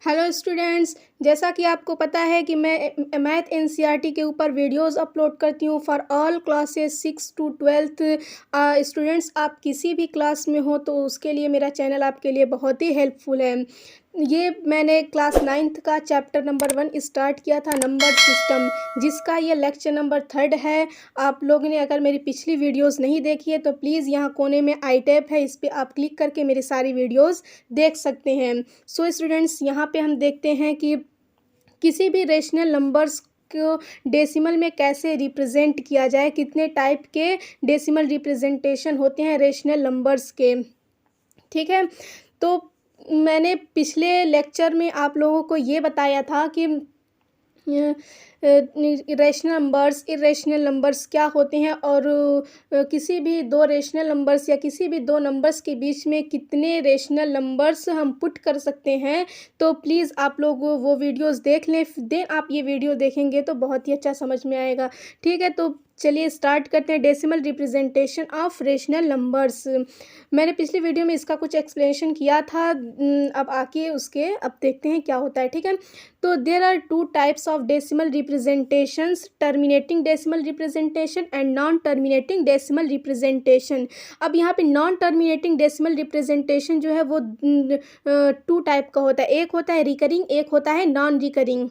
Hello students, जैसा कि आपको पता है कि मैं मैथ एनसीईआरटी के ऊपर वीडियोस अपलोड करती हूँ for all classes 6 to 12th students. आप किसी भी क्लास में हो तो उसके लिए मेरा चैनल आपके लिए बहुत ही हेल्पफुल है। ये मैंने क्लास 9th का चैप्टर नंबर 1 स्टार्ट किया था, नंबर सिस्टम, जिसका ये लेक्चर नंबर 3 है। आप लोगों ने अगर मेरी पिछली वीडियोस नहीं देखी है तो प्लीज़ यहाँ कोने में आई टैब है, इस पर आप क्लिक करके मेरी सारी वीडियोस देख सकते हैं। सो स्टूडेंट्स, यहाँ पे हम देखते हैं कि किसी भी रेशनल नंबर्स को डेसिमल में कैसे रिप्रेजेंट किया जाए, कितने टाइप के डेसिमल रिप्रेजेंटेशन होते हैं रेशनल नंबर्स के। ठीक है, तो मैंने पिछले लेक्चर में आप लोगों को ये बताया था कि रेशनल नंबर्स, इरेशनल नंबर्स क्या होते हैं और किसी भी दो रेशनल नंबर्स या किसी भी दो नंबर्स के बीच में कितने रेशनल नंबर्स हम पुट कर सकते हैं। तो प्लीज़ आप लोग वो वीडियोस देख लें, देन आप ये वीडियो देखेंगे तो बहुत ही अच्छा समझ में आएगा। ठीक है, तो चलिए स्टार्ट करते हैं। Decimal representation of rational numbers, मैंने पिछली वीडियो में इसका कुछ एक्सप्लेनेशन किया था। अब आके उसके अब देखते हैं क्या होता है। ठीक है, तो there are 2 types of decimal representations, terminating decimal representation and non terminating decimal representation. अब यहाँ पे नॉन टर्मिनेटिंग डेसिमल रिप्रेजेंटेशन जो है वो 2 टाइप का होता है, एक होता है रिकरिंग, एक होता है नॉन रिकरिंग।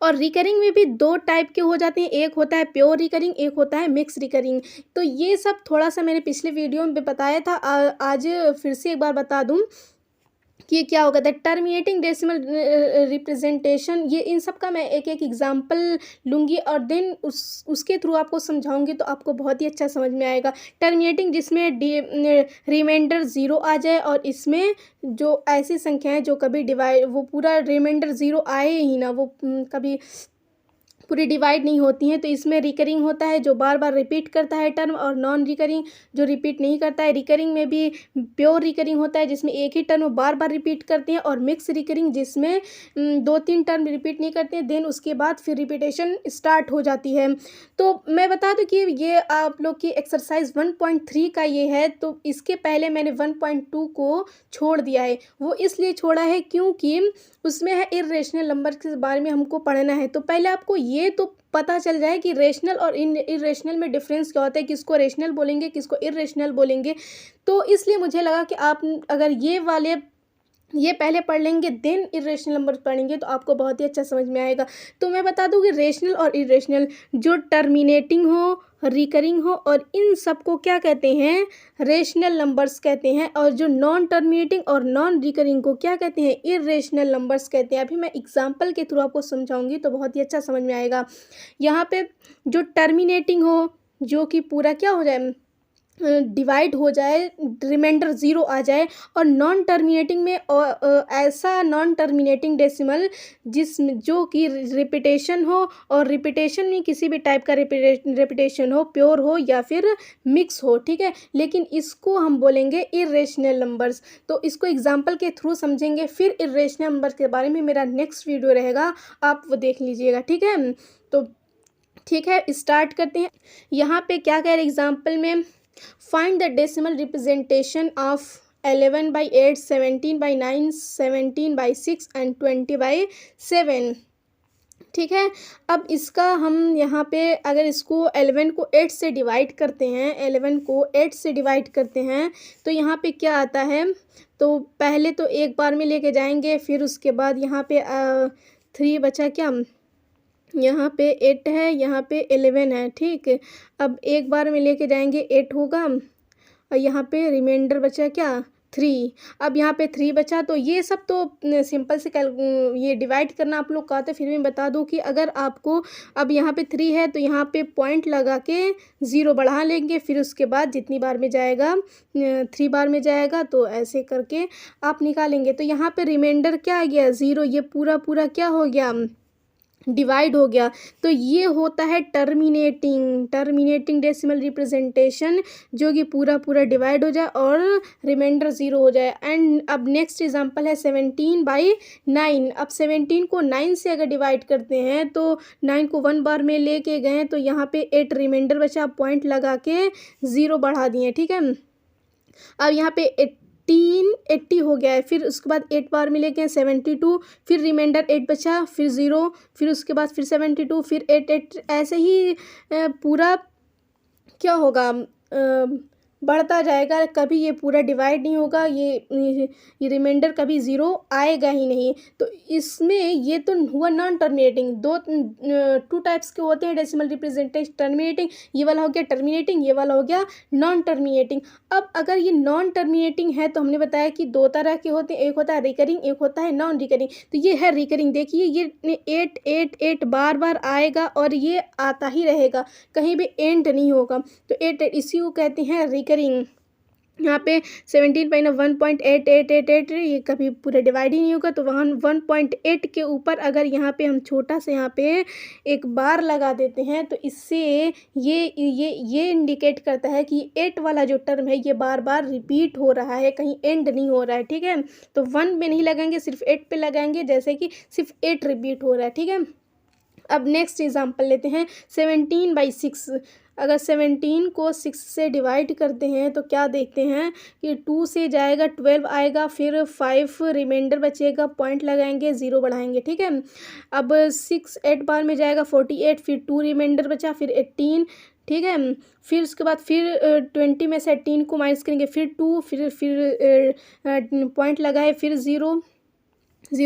और रिकरिंग में भी 2 टाइप के हो जाते हैं, एक होता है प्योर रिकरिंग, एक होता है मिक्स रिकरिंग। तो ये सब थोड़ा सा मैंने पिछले वीडियो में बताया था, आज फिर से एक बार बता दूं कि क्या होगा था टर्मिनेटिंग डेसिमल रिप्रेजेंटेशन। ये इन सब का मैं एक एक एग्जांपल लूँगी और देन उसके थ्रू आपको समझाऊंगी तो आपको बहुत ही अच्छा समझ में आएगा। टर्मिनेटिंग जिसमें रिमाइंडर 0 आ जाए और इसमें जो ऐसी संख्याएं जो कभी डिवाइड, वो पूरा रिमाइंडर 0 आए ही ना, वो कभी पूरी डिवाइड नहीं होती हैं। तो इसमें रिकरिंग होता है जो बार बार रिपीट करता है टर्म, और नॉन रिकरिंग जो रिपीट नहीं करता है। रिकरिंग में भी प्योर रिकरिंग होता है जिसमें एक ही टर्म बार बार रिपीट करते हैं, और मिक्स रिकरिंग जिसमें 2-3 टर्म रिपीट नहीं करते हैं, देन उसके बाद फिर रिपीटेशन स्टार्ट हो जाती है। तो मैं बता दूं कि ये आप लोग की एक्सरसाइज 1.3 का ये है, तो इसके पहले मैंने 1.2 को छोड़ दिया है। वो इसलिए छोड़ा है क्योंकि उसमें है इरेशनल नंबर के बारे में हमको पढ़ना है। तो पहले आपको ये तो पता चल जाए कि रेशनल और इरेशनल में डिफरेंस क्या होता है, किसको रेशनल बोलेंगे, किसको इरेशनल बोलेंगे। तो इसलिए मुझे लगा कि आप अगर ये पहले पढ़ लेंगे देन इरेशनल नंबर पढ़ेंगे तो आपको बहुत ही अच्छा समझ में आएगा। तो मैं बता दूं कि रेशनल और इरेशनल, जो टर्मिनेटिंग हो, रिकरिंग हो, और इन सब को क्या कहते हैं, रेशनल नंबर्स कहते हैं। और जो नॉन टर्मिनेटिंग और नॉन रिकरिंग को क्या कहते हैं, इरेशनल नंबर्स कहते हैं। अभी मैं एग्जांपल के थ्रू आपको समझाऊंगी तो बहुत ही अच्छा समझ में आएगा। यहाँ पे जो टर्मिनेटिंग हो, जो कि पूरा क्या हो जाए, डिवाइड हो जाए, रिमाइंडर 0 आ जाए, और नॉन टर्मिनेटिंग में ऐसा नॉन टर्मिनेटिंग डेसिमल जो कि रिपीटेशन हो, और रिपीटेशन में किसी भी टाइप का रिपीटेशन हो, प्योर हो या फिर मिक्स हो। ठीक है, लेकिन इसको हम बोलेंगे इरेशनल नंबर्स। तो इसको एग्जांपल के थ्रू समझेंगे, फिर इरेशनल नंबर के बारे में मेरा नेक्स्ट वीडियो रहेगा, आप वो देख लीजिएगा। ठीक है, तो ठीक है स्टार्ट करते हैं। यहाँ पे क्या कह रहे एग्जाम्पल में, find the decimal representation of 11/8, 17/9, 17/6 and 20/7। ठीक है, अब इसका हम यहाँ पे अगर इसको 11 को 8 से डिवाइड करते हैं, 11 को 8 से डिवाइड करते हैं तो यहाँ पे क्या आता है, तो पहले तो एक बार में लेके जाएंगे, फिर उसके बाद यहाँ पे 3 बचा क्या, यहाँ पे 8 है, यहाँ पे 11 है। ठीक है, अब एक बार में लेके जाएंगे 8 होगा, और यहाँ पे रिमाइंडर बचा क्या, 3। अब यहाँ पे 3 बचा, तो ये सब तो सिंपल से ये डिवाइड करना आप लोग का आता है। फिर मैं बता दूँ कि अगर आपको अब यहाँ पे 3 है तो यहाँ पे पॉइंट लगा के 0 बढ़ा लेंगे, फिर उसके बाद जितनी बार में जाएगा 3 बार में जाएगा, तो ऐसे करके आप निकालेंगे। तो यहाँ पे रिमाइंडर क्या आ गया, 0, ये पूरा पूरा क्या हो गया, डिवाइड हो गया। तो ये होता है टर्मिनेटिंग डेसिमल रिप्रेजेंटेशन, जो कि पूरा पूरा डिवाइड हो जाए और रिमाइंडर 0 हो जाए। एंड अब नेक्स्ट एग्जांपल है 17/9। अब 17 को 9 से अगर डिवाइड करते हैं तो 9 को 1 बार में लेके गए तो यहाँ पे 8 रिमाइंडर बचा, पॉइंट लगा के 0 बढ़ा दिए। ठीक है, अब यहाँ पे 80 हो गया है, फिर उसके बाद 8 बार में लेके 72, फिर रिमाइंडर 8 बचा, फिर 0, फिर उसके बाद फिर 72, फिर 8 ऐसे ही पूरा क्या होगा बढ़ता जाएगा, कभी ये पूरा डिवाइड नहीं होगा, ये रिमाइंडर कभी ज़ीरो आएगा ही नहीं। तो इसमें ये तो हुआ नॉन टर्मिनेटिंग। टू टाइप्स के होते हैं डेसिमल रिप्रेजेंटेशन, टर्मिनेटिंग, ये वाला हो गया टर्मिनेटिंग, ये वाला हो गया नॉन टर्मिनेटिंग। अब अगर ये नॉन टर्मिनेटिंग है तो हमने बताया कि दो तरह के होते हैं, एक होता है रिकरिंग, एक होता है नॉन रिकरिंग। तो ये है रिकरिंग, देखिए ये 8 बार बार आएगा और ये आता ही रहेगा, कहीं भी एंड नहीं होगा। तो 8 इसी को कहते हैं रिकरिंग। यहाँ पे 17.1.8888 ये कभी पूरा डिवाइड ही नहीं होगा। तो वहाँ 1.8 के ऊपर अगर यहाँ पे हम छोटा से यहाँ पे एक बार लगा देते हैं तो इससे ये इंडिकेट करता है कि 8 वाला जो टर्म है ये बार बार रिपीट हो रहा है, कहीं एंड नहीं हो रहा है, ठीक है। तो 1 पे नहीं लगाएंगे, सिर्फ 8 पे लगाएंगे, जैसे कि सिर्फ 8 रिपीट हो रहा है, ठीक है। अब नेक्स्ट एग्जांपल लेते हैं 17/6। अगर 17 को 6 से डिवाइड करते हैं तो क्या देखते हैं कि 2 से जाएगा 12 आएगा, फिर 5 रिमाइंडर बचेगा, पॉइंट लगाएंगे, 0 बढ़ाएंगे, ठीक है। अब 6 8 बार में जाएगा 48, फिर 2 रिमाइंडर बचा, फिर 18, ठीक है। फिर उसके बाद फिर 20 में से 18 को माइनस करेंगे, फिर 2, फिर पॉइंट लगाए, फिर 0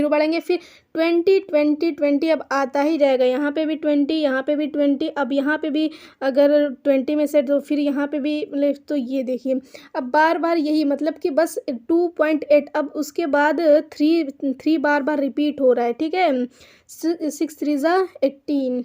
बढ़ेंगे, फिर 20 अब आता ही जाएगा, यहाँ पे भी 20, यहाँ पे भी 20, अब यहाँ पे भी अगर 20 में से तो फिर यहाँ पे भी तो ये देखिए अब बार बार यही, मतलब कि बस 2.8, अब उसके बाद 3 बार बार रिपीट हो रहा है, ठीक है। 6 3 18,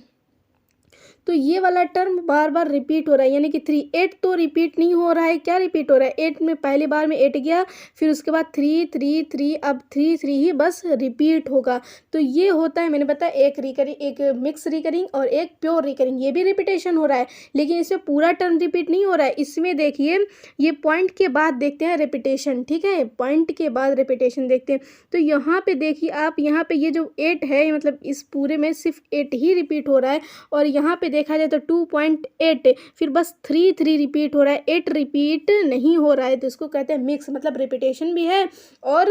तो ये वाला टर्म बार बार रिपीट हो रहा है, यानी कि 3 8 तो रिपीट नहीं हो रहा है, क्या रिपीट हो रहा है 8 में, पहली बार में 8 गया, फिर उसके बाद 3 3 3, अब 3 3 ही बस रिपीट होगा। तो ये होता है, मैंने बताया एक रिकरिंग, एक मिक्स रिकरिंग और एक प्योर रिकरिंग। ये भी रिपीटेशन हो रहा है लेकिन इसमें पूरा टर्म रिपीट नहीं हो रहा है। इसमें देखिए ये पॉइंट के बाद देखते हैं रिपीटेशन, ठीक है, पॉइंट के बाद रिपीटेशन देखते हैं। तो यहाँ पे देखिए आप, यहाँ पे ये जो 8 है, मतलब इस पूरे में सिर्फ 8 ही रिपीट हो रहा है, और यहाँ पे देखा जाए तो 2.8, फिर बस 3 रिपीट हो रहा है, 8 रिपीट नहीं हो रहा है। तो इसको कहते हैं मिक्स, मतलब रिपीटेशन भी है और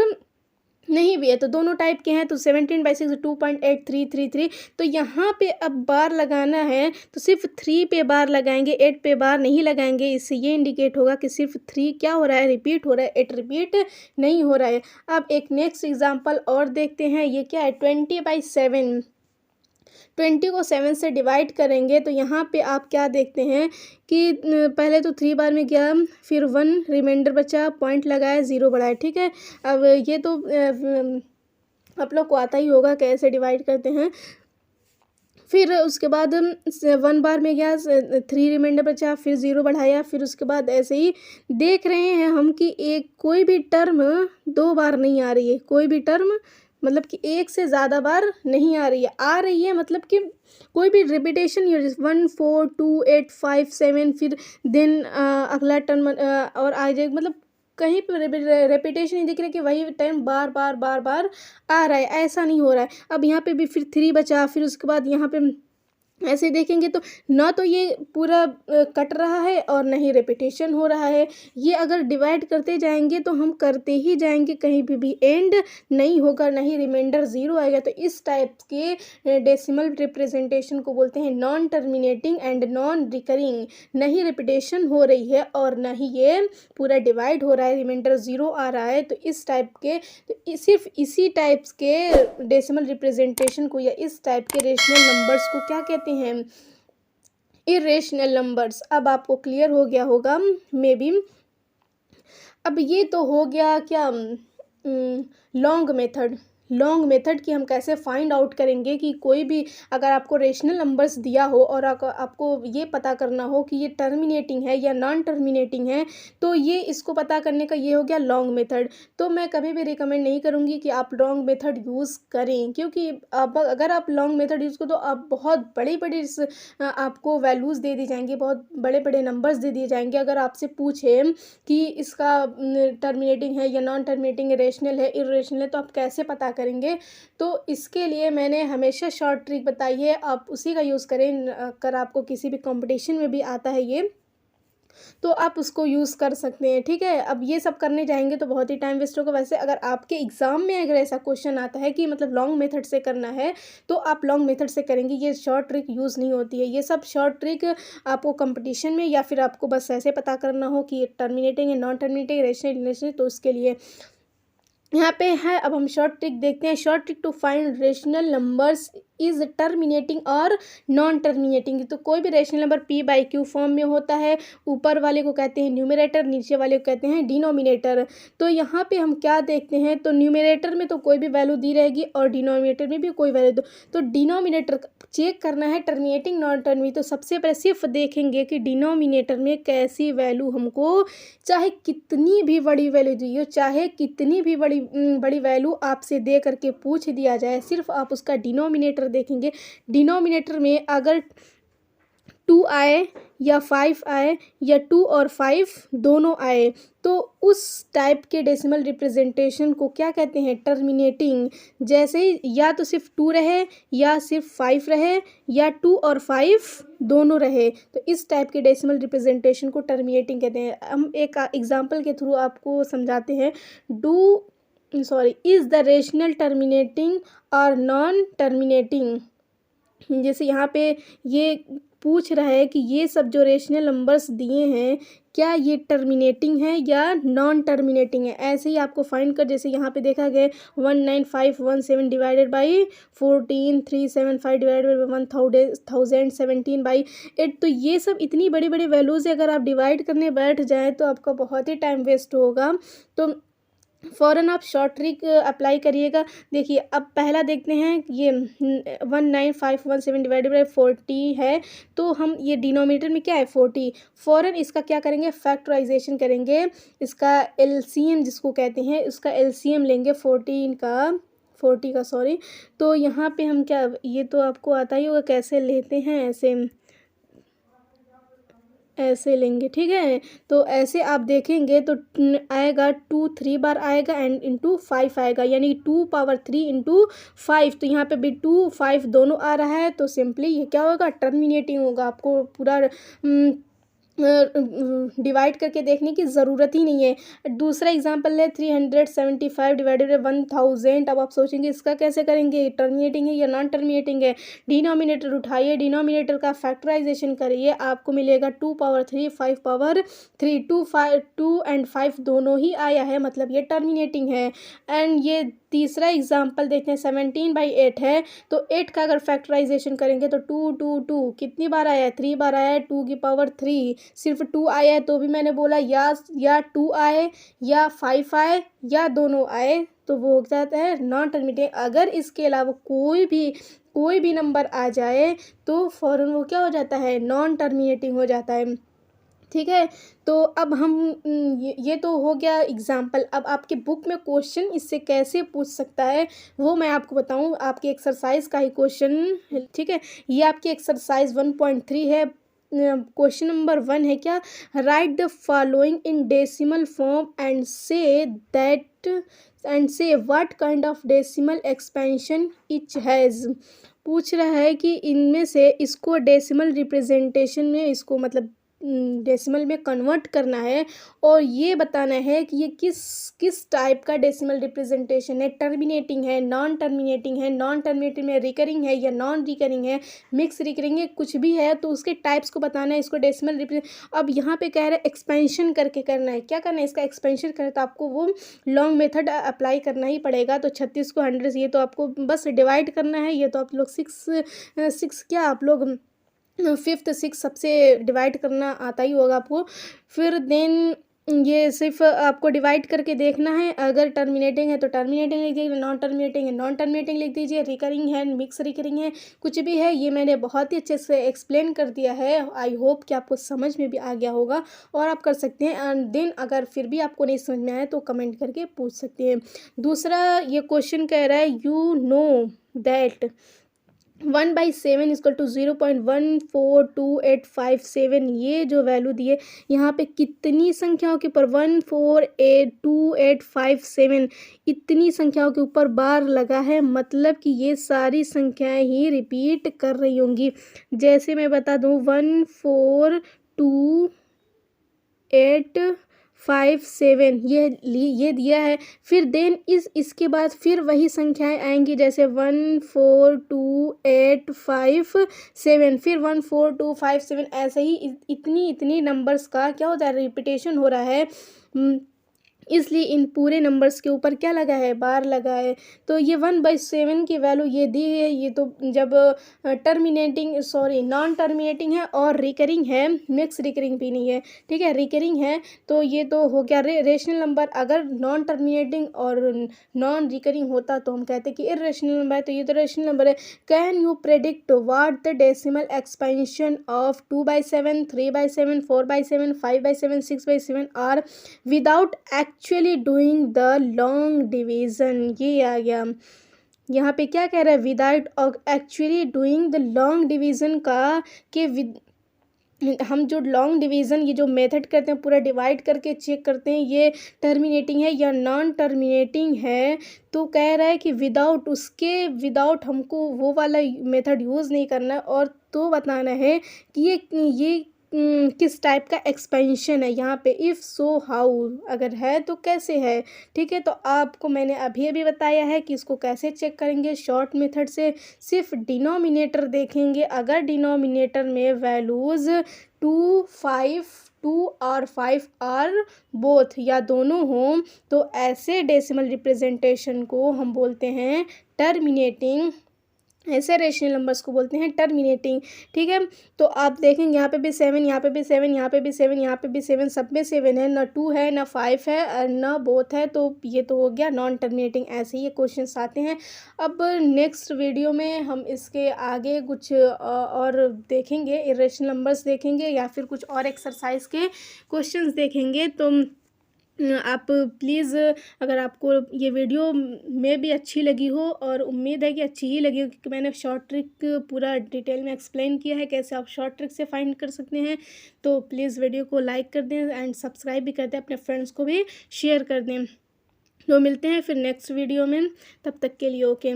नहीं भी है, तो दोनों टाइप के हैं। तो 17/6 2.8333। तो यहाँ पे अब बार लगाना है तो सिर्फ 3 पे बार लगाएंगे, 8 पे बार नहीं लगाएंगे। इससे ये इंडिकेट होगा कि सिर्फ 3 क्या हो रहा है, रिपीट हो रहा है, 8 रिपीट नहीं हो रहा है। अब एक नेक्स्ट एग्जाम्पल और देखते हैं, ये क्या है 20/7। 20 को 7 से डिवाइड करेंगे तो यहाँ पे आप क्या देखते हैं कि पहले तो 3 बार में गया, फिर 1 रिमाइंडर बचा, पॉइंट लगाया, 0 बढ़ाया, ठीक है। अब ये तो आप लोग को आता ही होगा कैसे डिवाइड करते हैं। फिर उसके बाद 1 बार में गया, 3 रिमाइंडर बचा, फिर 0 बढ़ाया, फिर उसके बाद ऐसे ही देख रहे हैं हम कि एक कोई भी टर्म 2 बार नहीं आ रही है, कोई भी टर्म मतलब कि एक से ज़्यादा बार नहीं आ रही है, मतलब कि कोई भी रिपीटेशन नहीं हो रही। 1 4 2 8 5 7, फिर देन अगला टर्म और आ जाएगा, मतलब कहीं पर रेपिटेशन नहीं दिख रहा कि वही टाइम बार बार बार बार आ रहा है, ऐसा नहीं हो रहा है। अब यहाँ पे भी फिर 3 बचा, फिर उसके बाद यहाँ पे ऐसे देखेंगे तो ना तो ये पूरा कट रहा है और ना ही रेपिटेशन हो रहा है। ये अगर डिवाइड करते जाएंगे तो हम करते ही जाएंगे, कहीं भी एंड नहीं होगा, ना ही रिमाइंडर 0 आएगा। तो इस टाइप के डेसिमल रिप्रेजेंटेशन को बोलते हैं non terminating and non recurring. ना ही रेपिटेशन हो रही है और ना ही ये पूरा डिवाइड हो रहा है, रिमाइंडर 0 आ रहा है। तो इस टाइप के, तो सिर्फ इसी टाइप्स के डेसिमल रिप्रेजेंटेशन को या इस टाइप के रेशनल नंबर्स को क्या कहते हैं, इरेशनल नंबर्स। अब आपको क्लियर हो गया होगा मे बी। अब ये तो हो गया क्या लॉन्ग मेथड की हम कैसे फाइंड आउट करेंगे कि कोई भी अगर आपको रेशनल नंबर्स दिया हो और आपको ये पता करना हो कि ये टर्मिनेटिंग है या नॉन टर्मिनेटिंग है, तो ये इसको पता करने का ये हो गया लॉन्ग मेथड। तो मैं कभी भी रिकमेंड नहीं करूँगी कि आप लॉन्ग मेथड यूज़ करें, क्योंकि अब अगर आप लॉन्ग मेथड यूज़ करो तो आप बहुत बड़ी आपको वैल्यूज़ दे दी जाएंगी, बहुत बड़े बड़े नंबर्स दे दिए जाएंगे। अगर आपसे पूछे कि इसका टर्मिनेटिंग है या नॉन टर्मिनेटिंग, रेशनल है इरेशनल है, तो आप कैसे पता करेंगे। तो इसके लिए मैंने हमेशा शॉर्ट ट्रिक बताई है, आप उसी का यूज़ करें। अगर आपको किसी भी कंपटीशन में भी आता है ये तो आप उसको यूज़ कर सकते हैं, ठीक है। अब ये सब करने जाएंगे तो बहुत ही टाइम वेस्ट होगा। वैसे अगर आपके एग्ज़ाम में अगर ऐसा क्वेश्चन आता है कि मतलब लॉन्ग मेथड से करना है, तो आप लॉन्ग मेथड से करेंगे, ये शॉर्ट ट्रिक यूज़ नहीं होती है। ये सब शॉर्ट ट्रिक आपको कंपटीशन में या फिर आपको बस ऐसे पता करना हो कि टर्मिनेटिंग है, नॉन टर्मिनेटिंग, रेशनल, इरेशनल, तो उसके लिए यहाँ पे है। अब हम शॉर्ट ट्रिक देखते हैं। Short trick to find rational numbers is terminating और नॉन टर्मिनेटिंग। तो कोई भी rational number p by q form में होता है, ऊपर वाले को कहते हैं न्यूमरेटर, नीचे वाले को कहते हैं डिनोमिनेटर। तो यहाँ पे हम क्या देखते हैं, तो न्यूमरेटर में तो कोई भी वैल्यू दी रहेगी और डिनोमिनेटर में भी कोई वैल्यू दो। तो डिनोमिनेटर चेक करना है, टर्मिनेटिंग नॉन टर्मिनेटिंग। तो सबसे पहले सिर्फ देखेंगे कि डिनोमिनेटर में कैसी वैल्यू हमको, चाहे कितनी भी बड़ी वैल्यू दी हो, चाहे कितनी भी बड़ी वैल्यू आपसे दे करके पूछ दिया जाए, सिर्फ आप उसका डिनोमिनेटर देखेंगे। डिनोमिनेटर में अगर 2 आए या 5 आए या 2 और 5 दोनों आए, तो उस टाइप के डेसिमल रिप्रेजेंटेशन को क्या कहते हैं, टर्मिनेटिंग। जैसे ही या तो सिर्फ 2 रहे या सिर्फ 5 रहे या 2 और 5 दोनों रहे, तो इस टाइप के डेसिमल रिप्रेजेंटेशन को टर्मिनेटिंग कहते हैं। हम एक एग्जांपल के थ्रू आपको समझाते हैं। इज़ द रेशनल टर्मिनेटिंग और नॉन टर्मिनेटिंग। जैसे यहाँ पे ये पूछ रहा है कि ये सब जो रेशनल नंबर्स दिए हैं, क्या ये टर्मिनेटिंग है या नॉन टर्मिनेटिंग है। ऐसे ही आपको फाइंड कर, जैसे यहाँ पे देखा गया 19517 divided by 14375 divided by 1017 by 8। तो ये सब इतनी बड़ी बड़ी वैल्यूज़ है, अगर आप डिवाइड करने बैठ जाएँ तो आपका बहुत ही टाइम वेस्ट होगा। तो फ़ौरन आप शॉर्ट ट्रिक अप्लाई करिएगा। देखिए अब पहला देखते हैं, ये 19517 डिवाइडेड बाई 40 है, तो हम ये डिनोमिनेटर में क्या है 40, फ़ौरन इसका क्या करेंगे, फैक्टराइजेशन करेंगे। इसका एलसीएम जिसको कहते हैं, उसका एलसीएम लेंगे 40 का सॉरी। तो यहाँ पे हम क्या, ये तो आपको आता ही होगा कैसे लेते हैं, ऐसे लेंगे, ठीक है। तो ऐसे आप देखेंगे तो आएगा 2 3 बार आएगा एंड इंटू 5 आएगा, यानी 2 पावर 3 इंटू 5। तो यहाँ पे भी 2 5 दोनों आ रहा है, तो सिंपली ये क्या होगा, टर्मिनेटिंग होगा। आपको पूरा डिवाइड करके देखने की ज़रूरत ही नहीं है। दूसरा एग्जांपल है 375 डिवाइडेड बाई 1000। अब आप सोचेंगे इसका कैसे करेंगे, टर्मिनेटिंग है या नॉन टर्मिनेटिंग है। डिनोमिनेटर उठाइए, डिनोमिनेटर का फैक्टराइजेशन करिए, आपको मिलेगा 2 पावर 3 5 पावर 3। 2 एंड 5 दोनों ही आया है, मतलब ये टर्मिनेटिंग है। एंड ये तीसरा एग्जाम्पल देखते हैं 17/8 है, तो 8 का अगर फैक्टराइजेशन करेंगे तो 2 कितनी बार आया है, 3 बार आया है, 2 की पावर 3। सिर्फ 2 आया है तो भी मैंने बोला या 2 आए या 5 आए या दोनों आए, तो वो हो जाता है नॉन टर्मिनेटिंग। अगर इसके अलावा कोई भी नंबर आ जाए तो फ़ौरन वो क्या हो जाता है, नॉन टर्मिनेटिंग हो जाता है, ठीक है। तो अब हम ये तो हो गया एग्जाम्पल। अब आपके बुक में क्वेश्चन इससे कैसे पूछ सकता है वो मैं आपको बताऊं। आपकी एक्सरसाइज का ही क्वेश्चन, ठीक है। ये आपकी एक्सरसाइज 1.3 है। क्वेश्चन नंबर 1 है क्या, right the following in decimal form and say what kind of decimal expansion each has. पूछ रहा है कि इनमें से इसको डेसिमल रिप्रेजेंटेशन में, इसको मतलब डेसिमल में कन्वर्ट करना है और ये बताना है कि ये किस टाइप का डेसिमल रिप्रेजेंटेशन है, टर्मिनेटिंग है, नॉन टर्मिनेटिंग है, नॉन टर्मिनेटिंग में रिकरिंग है या नॉन रिकरिंग है, मिक्स रिकरिंग है, कुछ भी है, तो उसके टाइप्स को बताना है, इसको डेसिमल रिप्रेजेंट। अब यहाँ पे कह रहे हैं एक्सपेंशन करके करना है, क्या करना है, इसका एक्सपेंशन करना है, तो आपको वो लॉन्ग मेथड अप्लाई करना ही पड़ेगा। तो 36 को 100 से, ये तो आपको बस डिवाइड करना है। ये तो आप लोग 6 क्या आप लोग 5th 6 सबसे डिवाइड करना आता ही होगा आपको। फिर देन ये सिर्फ आपको डिवाइड करके देखना है, अगर टर्मिनेटिंग है तो टर्मिनेटिंग लिख दीजिए, नॉन टर्मिनेटिंग है नॉन टर्मिनेटिंग लिख दीजिए, रिकरिंग है मिक्स रिकरिंग है, कुछ भी है, ये मैंने बहुत ही अच्छे से एक्सप्लेन कर दिया है। आई होप कि आपको समझ में भी आ गया होगा और आप कर सकते हैं। एंड देन अगर फिर भी आपको नहीं समझ में आया तो कमेंट करके पूछ सकते हैं। दूसरा ये क्वेश्चन कह रहा है you know that 1/7 equal to 0.142857। ये जो वैल्यू दी है यहाँ पे कितनी संख्याओं के ऊपर 1482857 इतनी संख्याओं के ऊपर बार लगा है, मतलब कि ये सारी संख्याएं ही रिपीट कर रही होंगी। जैसे मैं बता दूं 142 857 ये दिया है। फिर देन इसके बाद फिर वही संख्याएं आएंगी, जैसे 14285 फिर 14257, ऐसे ही इतनी नंबर्स का क्या होता है, रिपीटेशन हो रहा है। इसलिए इन पूरे नंबर्स के ऊपर क्या लगा है, बार लगा है। तो ये 1/7 की वैल्यू ये दी है। ये तो जब नॉन टर्मिनेटिंग है और रिकरिंग है, मिक्स रिकरिंग भी नहीं है, ठीक है, रिकरिंग है। तो ये तो हो गया रेशनल नंबर। अगर नॉन टर्मिनेटिंग और नॉन रिकरिंग होता तो हम कहते कि इर्रेशनल नंबर है। तो ये तो रेशनल नंबर है। Can you predict what the decimal expansion of 2/7, 3/7, 4/7, 5/7, 6/7 are without actually doing the long division. ये आ गया। यहाँ पे क्या कह रहा है, without actually doing the long division का, कि हम जो लॉन्ग डिवीज़न ये जो मेथड करते हैं, पूरा डिवाइड करके चेक करते हैं ये टर्मिनेटिंग है या नॉन टर्मिनेटिंग है। तो कह रहा है कि विदाउट हमको वो वाला मेथड यूज़ नहीं करना है, और तो बताना है कि ये किस टाइप का एक्सपेंशन है। यहाँ पे इफ़ सो हाउ, अगर है तो कैसे है, ठीक है। तो आपको मैंने अभी बताया है कि इसको कैसे चेक करेंगे, शॉर्ट मेथड से। सिर्फ डिनोमिनेटर देखेंगे, अगर डिनोमिनेटर में वैल्यूज़ 2, 5, 2 और 5 आर बोथ या दोनों हों, तो ऐसे डेसिमल रिप्रेजेंटेशन को हम बोलते हैं टर्मिनेटिंग। ऐसे रेशनल नंबर्स को बोलते हैं टर्मिनेटिंग, ठीक है। तो आप देखेंगे यहाँ पे भी 7, यहाँ पे भी 7, यहाँ पे भी 7, यहाँ पे भी 7, सब में 7 है, ना 2 है, ना 5 है और ना बोथ है। तो ये तो हो गया नॉन टर्मिनेटिंग। ऐसे ही ये क्वेश्चंस आते हैं। अब नेक्स्ट वीडियो में हम इसके आगे कुछ और देखेंगे, इरेशनल नंबर्स देखेंगे या फिर कुछ और एक्सरसाइज के क्वेश्चंस देखेंगे। तो आप प्लीज़, अगर आपको ये वीडियो में भी अच्छी लगी हो, और उम्मीद है कि अच्छी ही लगी हो, क्योंकि मैंने शॉर्ट ट्रिक पूरा डिटेल में एक्सप्लेन किया है कैसे आप शॉर्ट ट्रिक से फाइंड कर सकते हैं। तो प्लीज़ वीडियो को लाइक कर दें एंड सब्सक्राइब भी कर दें, अपने फ्रेंड्स को भी शेयर कर दें। तो मिलते हैं फिर नेक्स्ट वीडियो में, तब तक के लिए ओके।